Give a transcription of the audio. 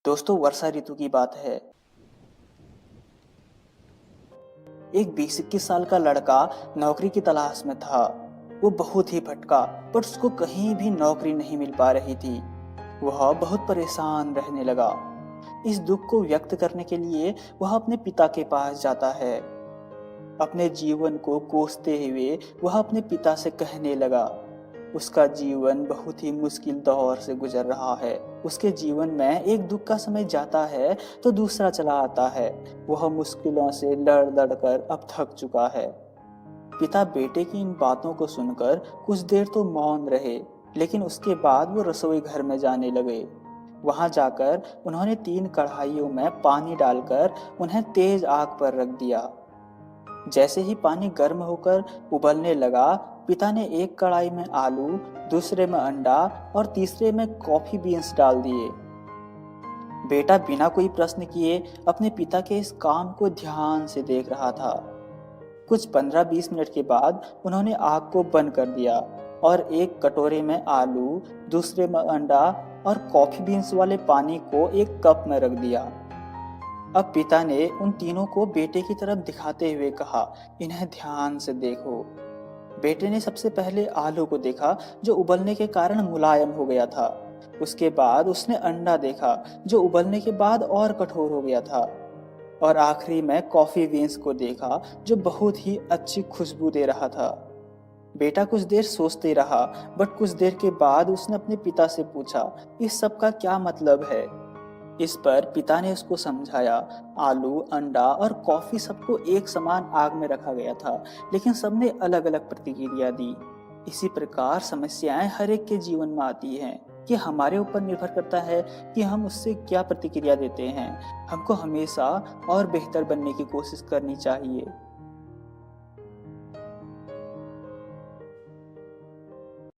दोस्तों, वर्षा ऋतु की बात है। एक 20-21 साल का लड़का नौकरी की तलाश में था। वो बहुत ही भटका, पर उसको कहीं भी नौकरी नहीं मिल पा रही थी। वह बहुत परेशान रहने लगा। इस दुख को व्यक्त करने के लिए वह अपने पिता के पास जाता है। अपने जीवन को कोसते हुए वह अपने पिता से कहने लगा। उसका जीवन बहुत ही मुश्किल दौर से गुजर रहा है। उसके जीवन में एक दुख का समय जाता है तो दूसरा चला आता है। वह मुश्किलों से लड़ लड़ कर अब थक चुका है। पिता बेटे की इन बातों को सुनकर कुछ देर तो मौन रहे, लेकिन उसके बाद वो रसोई घर में जाने लगे। वहां जाकर उन्होंने 3 कढ़ाइयों में पानी डालकर उन्हें तेज आग पर रख दिया। जैसे ही पानी गर्म होकर उबलने लगा, पिता ने एक कढ़ाई में आलू, दूसरे में अंडा और तीसरे में कॉफी बीन्स डाल दिए। बेटा बिना कोई प्रश्न किए अपने पिता के इस काम को ध्यान से देख रहा था। कुछ 15-20 मिनट के बाद उन्होंने आग को बंद कर दिया और एक कटोरे में आलू, दूसरे में अंडा और कॉफी बीन्स वाले पानी को एक कप में रख दिया। अब पिता ने उन तीनों को बेटे की तरफ दिखाते हुए कहा, इन्हें ध्यान से देखो। बेटे ने सबसे पहले आलू को देखा, जो उबलने के कारण मुलायम हो गया था। उसके बाद उसने अंडा देखा, जो उबलने के बाद और कठोर हो गया था। और आखिरी में कॉफी बीन्स को देखा, जो बहुत ही अच्छी खुशबू दे रहा था। बेटा कुछ देर सोचते रहा, बट कुछ देर के बाद उसने अपने पिता से पूछा, इस सब का क्या मतलब है? इस पर पिता ने उसको समझाया, आलू, अंडा और कॉफी सबको एक समान आग में रखा गया था, लेकिन सबने अलग अलग प्रतिक्रिया दी। इसी प्रकार समस्याएं हर एक के जीवन में आती हैं। कि हमारे ऊपर निर्भर करता है कि हम उससे क्या प्रतिक्रिया देते हैं। हमको हमेशा और बेहतर बनने की कोशिश करनी चाहिए।